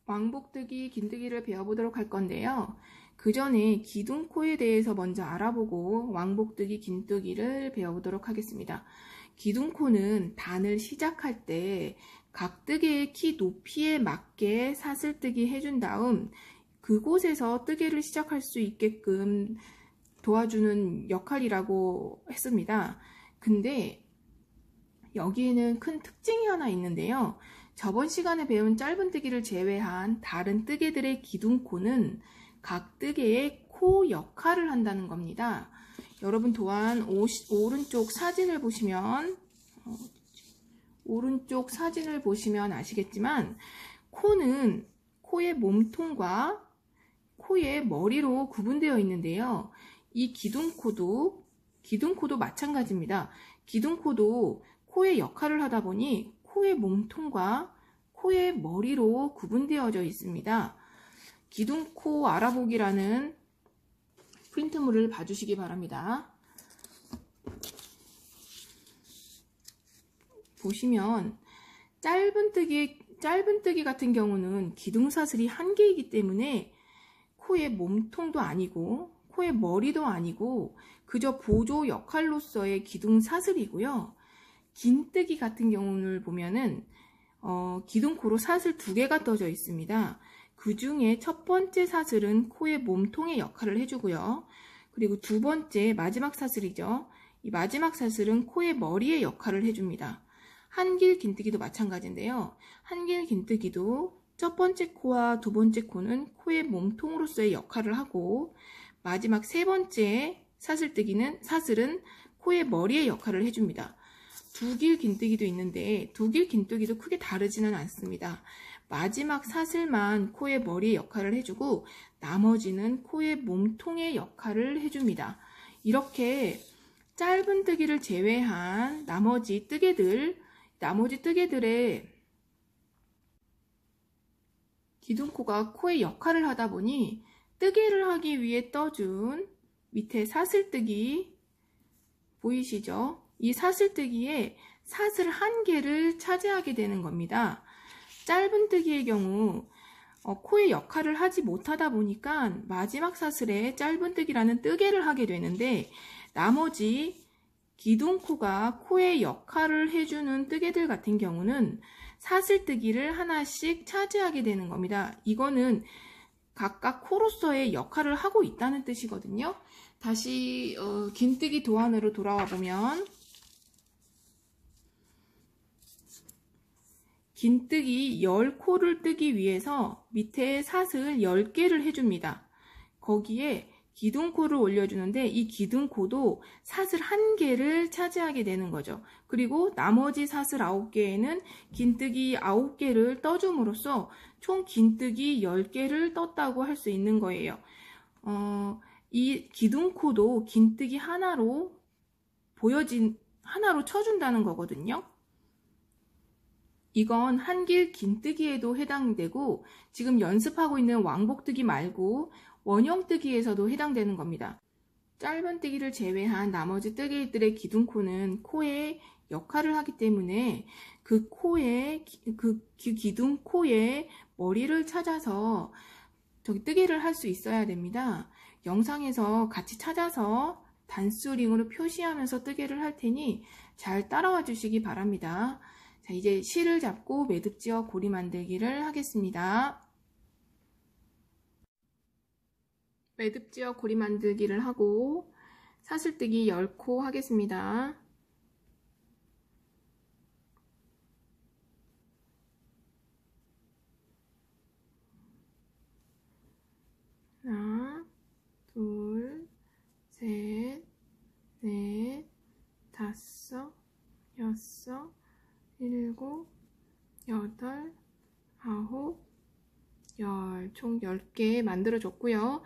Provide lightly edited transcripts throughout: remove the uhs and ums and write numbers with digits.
왕복뜨기, 긴뜨기를 배워보도록 할 건데요. 그 전에 기둥코에 대해서 먼저 알아보고 왕복뜨기, 긴뜨기를 배워보도록 하겠습니다. 기둥코는 단을 시작할 때 각뜨개의 키 높이에 맞게 사슬뜨기 해준 다음 그곳에서 뜨개를 시작할 수 있게끔 도와주는 역할이라고 했습니다. 근데 여기에는 큰 특징이 하나 있는데요. 저번 시간에 배운 짧은뜨기를 제외한 다른 뜨개들의 기둥코는 각 뜨개의 코 역할을 한다는 겁니다. 여러분 또한 오른쪽 사진을 보시면 아시겠지만 코는 코의 몸통과 코의 머리로 구분되어 있는데요. 이 기둥코도 마찬가지입니다. 기둥코도 코의 역할을 하다 보니 코의 몸통과 코의 머리로 구분되어져 있습니다. 기둥코 알아보기라는 프린트물을 봐주시기 바랍니다. 보시면 짧은뜨기 같은 경우는 기둥사슬이 한 개이기 때문에 코의 몸통도 아니고 코의 머리도 아니고 그저 보조 역할로서의 기둥사슬이고요. 긴뜨기 같은 경우를 보면은 기둥코로 사슬 2개가 떠져 있습니다. 그 중에 첫 번째 사슬은 코의 몸통의 역할을 해주고요. 그리고 두 번째 마지막 사슬이죠. 이 마지막 사슬은 코의 머리의 역할을 해줍니다. 한길 긴뜨기도 마찬가지인데요. 한길 긴뜨기도 첫 번째 코와 두 번째 코는 코의 몸통으로서의 역할을 하고 마지막 세 번째 사슬은 코의 머리의 역할을 해줍니다. 두길 긴뜨기도 있는데 두길 긴뜨기도 크게 다르지는 않습니다. 마지막 사슬만 코의 머리의 역할을 해주고 나머지는 코의 몸통의 역할을 해줍니다. 이렇게 짧은뜨기를 제외한 나머지 뜨개들의 기둥코가 코의 역할을 하다 보니 뜨개를 하기 위해 떠준 밑에 사슬뜨기 보이시죠? 이 사슬뜨기에 사슬 1개를 차지하게 되는 겁니다. 짧은뜨기의 경우 코의 역할을 하지 못하다 보니까 마지막 사슬에 짧은뜨기라는 뜨개를 하게 되는데 나머지 기둥코가 코의 역할을 해주는 뜨개들 같은 경우는 사슬뜨기를 하나씩 차지하게 되는 겁니다. 이거는 각각 코로서의 역할을 하고 있다는 뜻이거든요. 다시 긴뜨기 도안으로 돌아와 보면 긴뜨기 10코를 뜨기 위해서 밑에 사슬 10개를 해줍니다. 거기에 기둥코를 올려주는데 이 기둥코도 사슬 1개를 차지하게 되는 거죠. 그리고 나머지 사슬 9개에는 긴뜨기 9개를 떠줌으로써 총 긴뜨기 10개를 떴다고 할 수 있는 거예요. 이 기둥코도 긴뜨기 하나로 쳐준다는 거거든요. 이건 한길 긴뜨기에도 해당되고 지금 연습하고 있는 왕복뜨기 말고 원형뜨기에서도 해당되는 겁니다. 짧은뜨기를 제외한 나머지 뜨개들의 기둥코는 코의 역할을 하기 때문에 그 기둥코의 머리를 찾아서 뜨개를 할 수 있어야 됩니다. 영상에서 같이 찾아서 단수링으로 표시하면서 뜨개를 할 테니 잘 따라와 주시기 바랍니다. 자, 이제 실을 잡고 매듭지어 고리 만들기를 하겠습니다. 매듭지어 고리 만들기를 하고 사슬뜨기 10코 하겠습니다. 하나, 둘, 셋, 넷, 다섯, 여섯, 일곱, 여덟, 아홉, 열, 총 10개 만들어줬고요.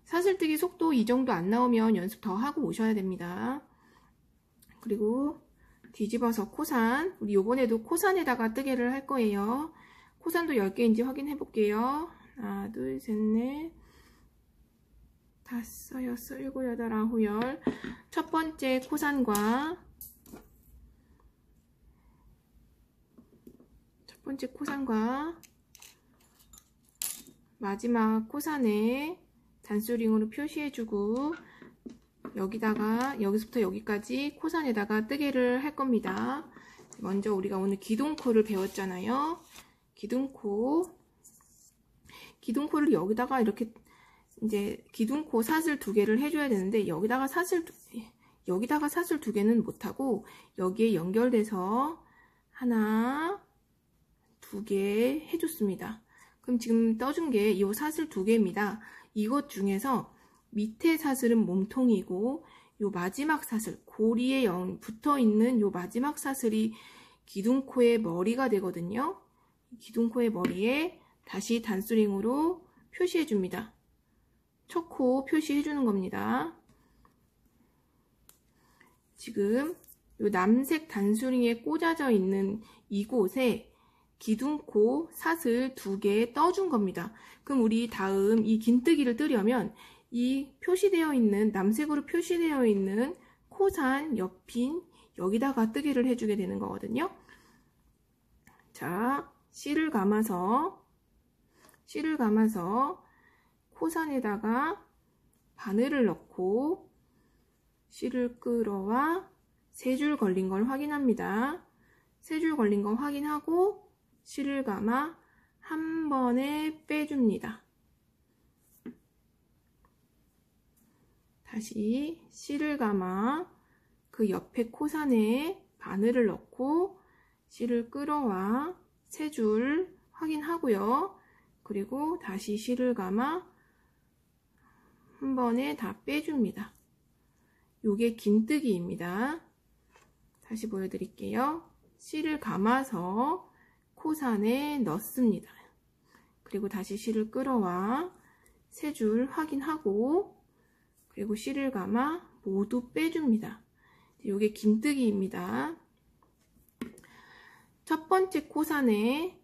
사슬뜨기 속도 이 정도 안 나오면 연습 더 하고 오셔야 됩니다. 그리고 뒤집어서 코산, 우리 요번에도 코산에다가 뜨개를 할 거예요. 코산도 10개인지 확인해 볼게요. 하나, 둘, 셋, 넷, 다섯, 여섯, 일곱, 여덟, 아홉, 열. 첫 번째 코산과 마지막 코산에 단수링으로 표시해주고 여기서부터 여기까지 코산에다가 뜨개를 할 겁니다. 먼저 우리가 오늘 기둥코를 배웠잖아요. 기둥코를 여기다가 이렇게 이제 기둥코 사슬 2개를 해줘야 되는데 여기다가 사슬 2개는 못하고 여기에 연결돼서 하나, 2개 해줬습니다. 그럼 지금 떠준 게 이 사슬 2개입니다. 이것 중에서 밑에 사슬은 몸통이고 요 마지막 사슬, 고리에 붙어 있는 요 마지막 사슬이 기둥코의 머리가 되거든요. 기둥코의 머리에 다시 단수링으로 표시해 줍니다. 첫 코 표시해 주는 겁니다. 지금 요 남색 단수링에 꽂아져 있는 이곳에 기둥코 사슬 2개 떠준 겁니다. 그럼 우리 다음 이 긴뜨기를 뜨려면 이 표시되어 있는 남색으로 표시되어 있는 코산 옆인 여기다가 뜨개를 해주게 되는 거거든요. 자, 실을 감아서 코산에다가 바늘을 넣고 실을 끌어와 3줄 걸린 걸 확인합니다. 3줄 걸린 거 확인하고 실을 감아 한 번에 빼줍니다. 다시 실을 감아 그 옆에 코산에 바늘을 넣고 실을 끌어와 3줄 확인하고요. 그리고 다시 실을 감아 한 번에 다 빼줍니다. 요게 긴뜨기입니다. 다시 보여드릴게요. 실을 감아서 코산에 넣습니다. 그리고 다시 실을 끌어와 3줄 확인하고 그리고 실을 감아 모두 빼줍니다. 요게 긴뜨기입니다. 첫 번째 코산에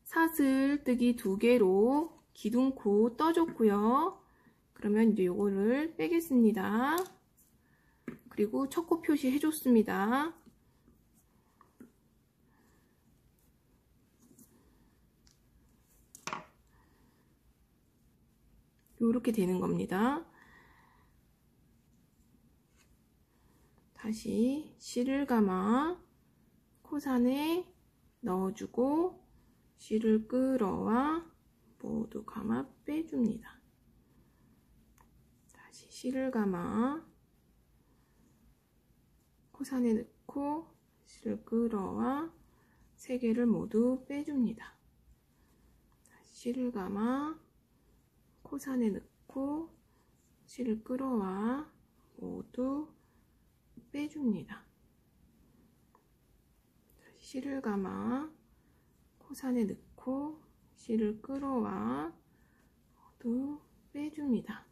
사슬뜨기 2개로 기둥코 떠줬고요. 그러면 이제 요거를 빼겠습니다. 그리고 첫 코 표시 해줬습니다. 요렇게 되는 겁니다. 다시 실을 감아 코산에 넣어주고 실을 끌어와 모두 감아 빼줍니다. 다시 실을 감아 코산에 넣고 실을 끌어와 3개를 모두 빼줍니다. 다시 실을 감아 코산에 넣고 실을 끌어와 모두 빼줍니다. 다시 실을 감아 코산에 넣고 실을 끌어와 모두 빼줍니다.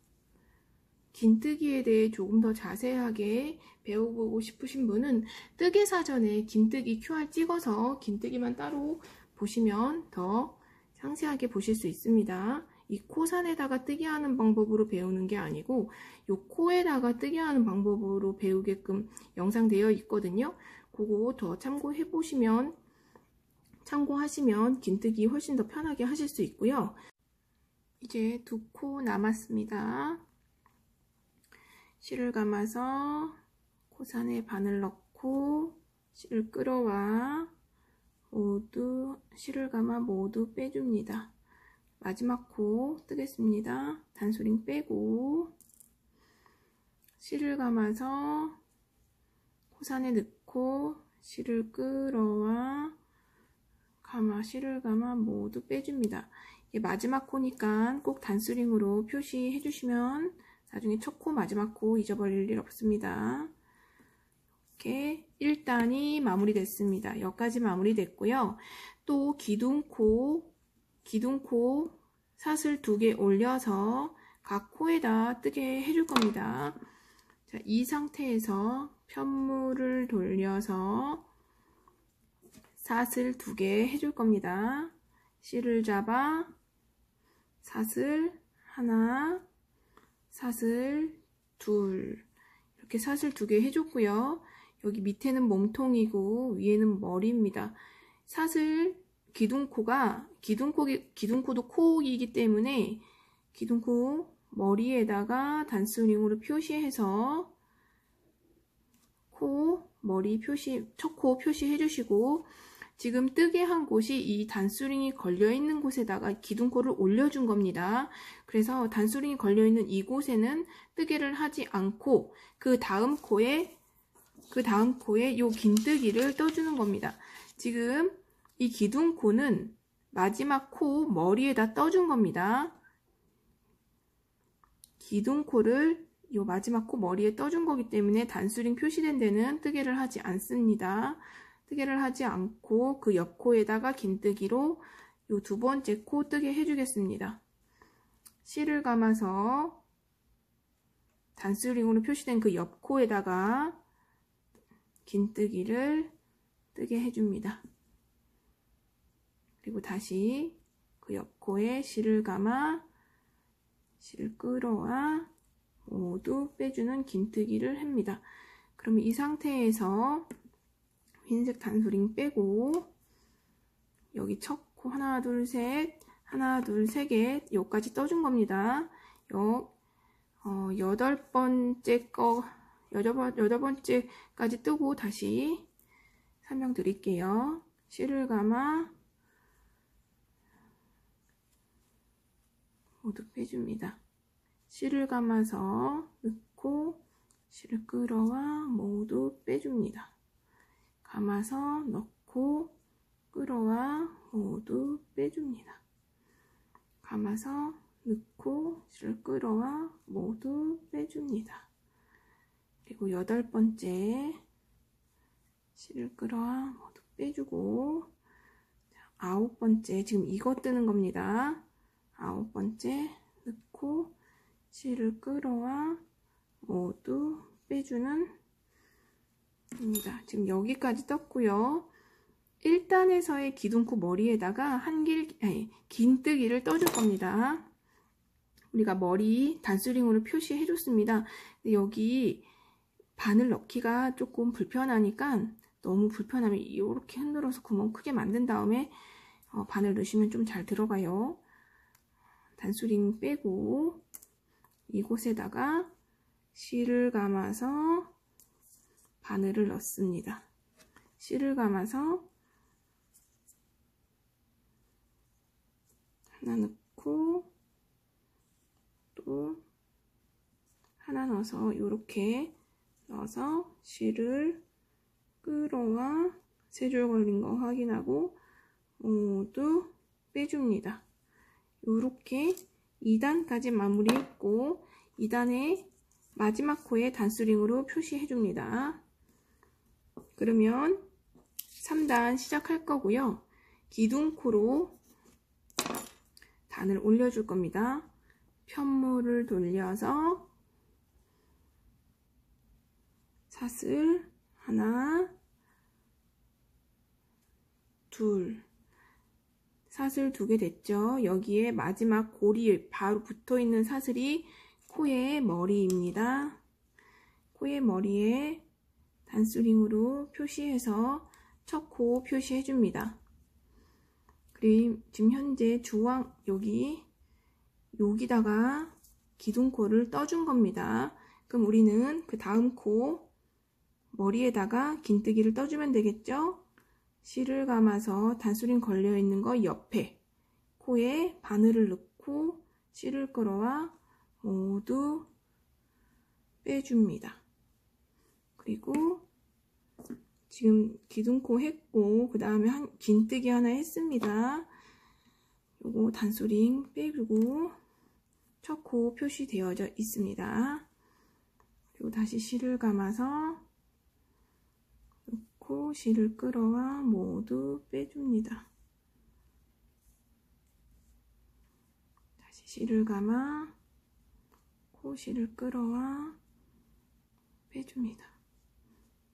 긴뜨기에 대해 조금 더 자세하게 배워보고 싶으신 분은 뜨개사전에 긴뜨기 QR 찍어서 긴뜨기만 따로 보시면 더 상세하게 보실 수 있습니다. 이 코산에다가 뜨개하는 방법으로 배우는 게 아니고 이 코에다가 뜨개하는 방법으로 배우게끔 영상되어 있거든요. 그거 더 참고하시면 긴뜨기 훨씬 더 편하게 하실 수 있고요. 이제 2코 남았습니다. 실을 감아서 코산에 바늘 넣고 실을 끌어와 모두 실을 감아 모두 빼줍니다. 마지막 코 뜨겠습니다. 단수링 빼고 실을 감아서 코산에 넣고 실을 끌어와 실을 감아 모두 빼줍니다. 이게 마지막 코니까 꼭 단수링으로 표시해 주시면 나중에 첫 코 마지막 코 잊어버릴 일 없습니다. 이렇게 1단이 마무리됐습니다. 여기까지 마무리됐고요. 또 기둥코 사슬 2개 올려서 각 코에다 뜨게 해줄 겁니다. 자, 이 상태에서 편물을 돌려서 사슬 2개 해줄 겁니다. 실을 잡아 사슬 하나, 사슬 둘, 이렇게 사슬 2개 해줬고요. 여기 밑에는 몸통이고 위에는 머리입니다. 사슬 기둥코도 코이기 때문에 기둥코 머리에다가 단스링으로 표시해서 첫 코 표시해 주시고, 지금 뜨게 한 곳이 이 단수링이 걸려있는 곳에다가 기둥코를 올려준 겁니다. 그래서 단수링이 걸려있는 이곳에는 뜨개를 하지 않고 그 다음 코에 요 긴뜨기를 떠주는 겁니다. 지금 이 기둥코는 마지막 코 머리에다 떠준 겁니다. 기둥코를 요 마지막 코 머리에 떠준 거기 때문에 단수링 표시된 데는 뜨개를 하지 않습니다. 뜨개를 하지 않고 그 옆코에다가 긴뜨기로 요 두 번째 코 뜨개 해주겠습니다. 실을 감아서 단수링으로 표시된 그 옆코에다가 긴뜨기를 뜨게 해줍니다. 그리고 다시 그 옆코에 실을 감아 실을 끌어와 모두 빼주는 긴뜨기를 합니다. 그러면 이 상태에서 흰색 단수링 빼고 여기 첫 코 하나 둘 셋 개 여기까지 떠준 겁니다. 여덟 번째까지 뜨고 다시 설명드릴게요. 실을 감아 모두 빼줍니다. 실을 감아서 넣고 실을 끌어와 모두 빼줍니다. 감아서 넣고 끌어와 모두 빼줍니다. 감아서 넣고 실을 끌어와 모두 빼줍니다. 그리고 여덟 번째 실을 끌어와 모두 빼주고, 아홉 번째 지금 이거 뜨는 겁니다. 아홉 번째 넣고 실을 끌어와 모두 빼주는 입니다. 지금 여기까지 떴고요. 1단에서의 기둥코 머리에다가 긴뜨기를 떠줄 겁니다. 우리가 머리 단수링으로 표시해 줬습니다. 근데 여기 바늘 넣기가 조금 불편하니까, 너무 불편하면 이렇게 흔들어서 구멍 크게 만든 다음에 바늘 넣으시면 좀 잘 들어가요. 단수링 빼고 이곳에다가 실을 감아서 바늘을 넣습니다. 실을 감아서 하나 넣고 또 하나 넣어서 이렇게 넣어서 실을 끌어와 세 줄 걸린 거 확인하고 모두 빼줍니다. 이렇게 2단까지 마무리했고 2단의 마지막 코에 단수링으로 표시해 줍니다. 그러면 3단 시작할 거고요. 기둥코로 단을 올려줄 겁니다. 편물을 돌려서 사슬 하나, 둘, 사슬 2개 됐죠? 여기에 마지막 고리 바로 붙어 있는 사슬이 코의 머리입니다. 코의 머리에 단수링으로 표시해서 첫 코 표시해 줍니다. 그리고 지금 현재 주황 여기다가 기둥코를 떠준 겁니다. 그럼 우리는 그 다음 코 머리에다가 긴뜨기를 떠주면 되겠죠? 실을 감아서 단수링 걸려 있는 거 옆에 코에 바늘을 넣고 실을 끌어와 모두 빼줍니다. 그리고 지금 기둥코 했고 그 다음에 긴뜨기 하나 했습니다. 요거 단수링 빼주고 첫 코 표시되어져 있습니다. 그리고 다시 실을 감아서 넣고 실을 끌어와 모두 빼줍니다. 다시 실을 감아 코 실을 끌어와 빼줍니다.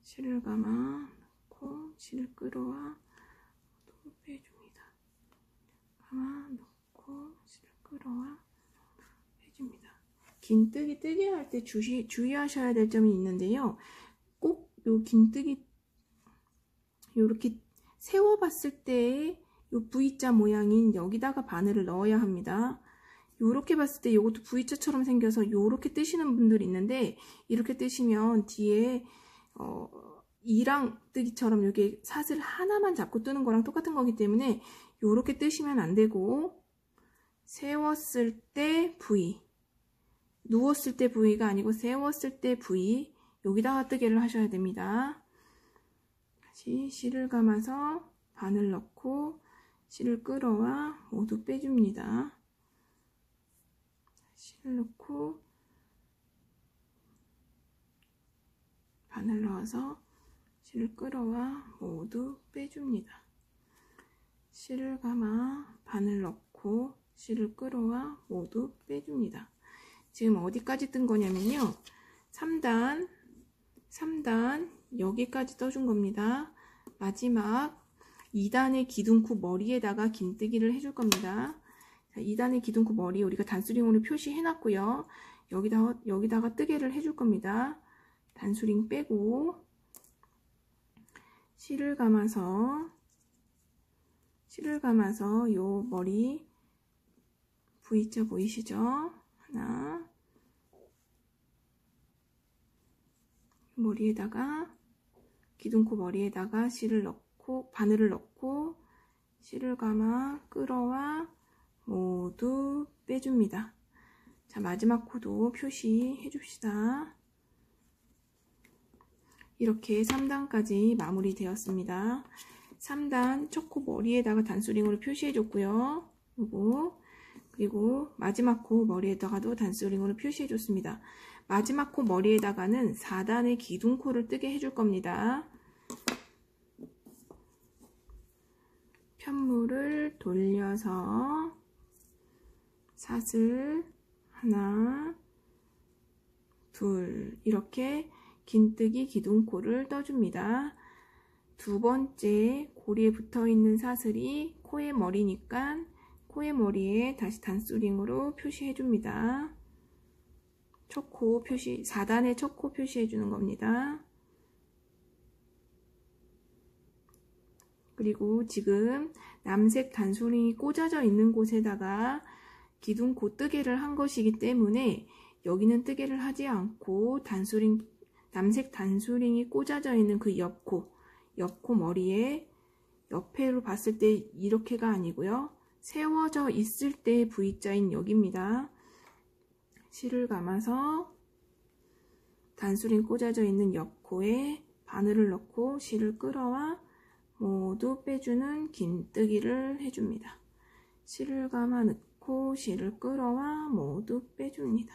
실을 감아 넣고 실을 끌어와 모두 빼줍니다. 감아 넣고 실을 끌어와 빼줍니다. 긴뜨기 뜨게 할 때 주의하셔야 될 점이 있는데요. 꼭 요 긴뜨기 요렇게 세워 봤을 때 요 V자 모양인 여기다가 바늘을 넣어야 합니다. 요렇게 봤을 때 이것도 V자처럼 생겨서 요렇게 뜨시는 분들이 있는데, 이렇게 뜨시면 뒤에 이랑 뜨기처럼 여기 사슬 하나만 잡고 뜨는 거랑 똑같은 거기 때문에 요렇게 뜨시면 안 되고, 세웠을 때 V, 누웠을 때 V가 아니고 세웠을 때 V, 여기다가 뜨개를 하셔야 됩니다. 다시 실을 감아서 바늘 넣고 실을 끌어와 모두 빼줍니다. 실을 넣고 바늘 넣어서 실을 끌어와 모두 빼줍니다. 실을 감아 바늘 넣고 실을 끌어와 모두 빼줍니다. 지금 어디까지 뜬 거냐면요, 3단 여기까지 떠준 겁니다. 마지막 2단의 기둥코 머리에다가 긴뜨기를 해줄 겁니다. 2단의 기둥코 머리에 우리가 단수링으로 표시해 놨고요. 여기다가 뜨개를 해줄 겁니다. 단수링 빼고 실을 감아서 요 머리 V자 보이시죠? 하나, 머리에다가 기둥코 머리에다가 실을 넣고 바늘을 넣고 실을 감아 끌어와 모두 빼줍니다. 자, 마지막 코도 표시해 줍시다. 이렇게 3단까지 마무리 되었습니다. 3단 첫 코 머리에다가 단수링으로 표시해 줬고요. 요거, 그리고 마지막 코 머리에다가도 단수링으로 표시해 줬습니다. 마지막 코 머리에다가는 4단의 기둥코를 뜨게 해줄 겁니다. 편물을 돌려서 사슬 하나, 둘, 이렇게 긴뜨기 기둥코를 떠줍니다. 두 번째 고리에 붙어 있는 사슬이 코의 머리니까 코의 머리에 다시 단수링으로 표시해 줍니다. 첫 코 표시, 4단의 첫 코 표시해 주는 겁니다. 그리고 지금 남색 단수링이 꽂아져 있는 곳에다가 기둥코 뜨개를 한 것이기 때문에 여기는 뜨개를 하지 않고 남색 단수링이 꽂아져 있는 그 옆코 머리에 옆에로 봤을 때 이렇게가 아니고요, 세워져 있을 때 V자인 여기입니다. 실을 감아서 단수링 꽂아져 있는 옆코에 바늘을 넣고 실을 끌어와 모두 빼주는 긴뜨기를 해줍니다. 실을 감아 넣고 실을 끌어와 모두 빼줍니다.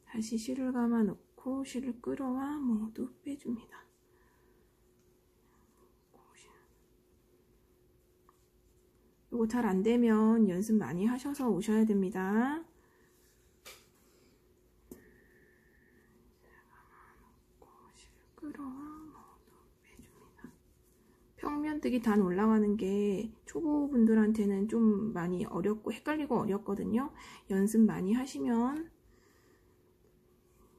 다시 실을 감아 넣고 실을 끌어와 모두 빼줍니다. 이거 잘 안되면 연습 많이 하셔서 오셔야 됩니다. 평면뜨기 단 올라가는 게 초보분들한테는 좀 많이 어렵고 헷갈리고 어렵거든요. 연습 많이 하시면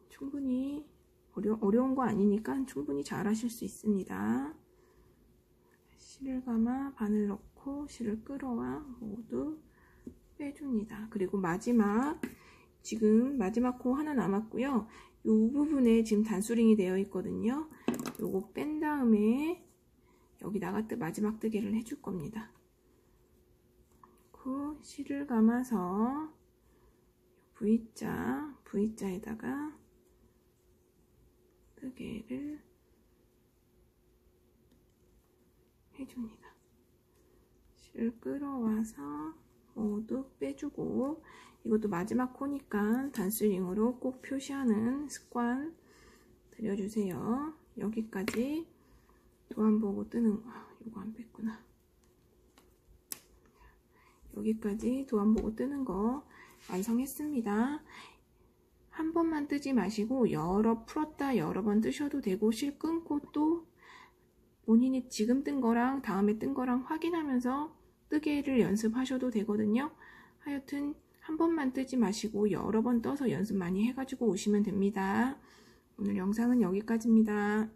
충분히 어려운 거 아니니까 충분히 잘 하실 수 있습니다. 실을 감아 바늘 넣고 실을 끌어와 모두 빼줍니다. 그리고 지금 마지막 코 하나 남았고요. 이 부분에 지금 단수링이 되어 있거든요. 요거 뺀 다음에 여기다가 마지막 뜨개를 해줄 겁니다. 그 실을 감아서 V자에다가 뜨개를 해줍니다. 실을 끌어와서 모두 빼주고, 이것도 마지막 코니까 단수링으로 꼭 표시하는 습관 들여주세요. 여기까지 도안 보고 뜨는 거, 이거 안 뺐구나. 여기까지 도안 보고 뜨는 거 완성했습니다. 한 번만 뜨지 마시고 풀었다 여러 번 뜨셔도 되고, 실 끊고 또 본인이 지금 뜬 거랑 다음에 뜬 거랑 확인하면서 뜨개를 연습하셔도 되거든요. 하여튼 한 번만 뜨지 마시고 여러 번 떠서 연습 많이 해가지고 오시면 됩니다. 오늘 영상은 여기까지입니다.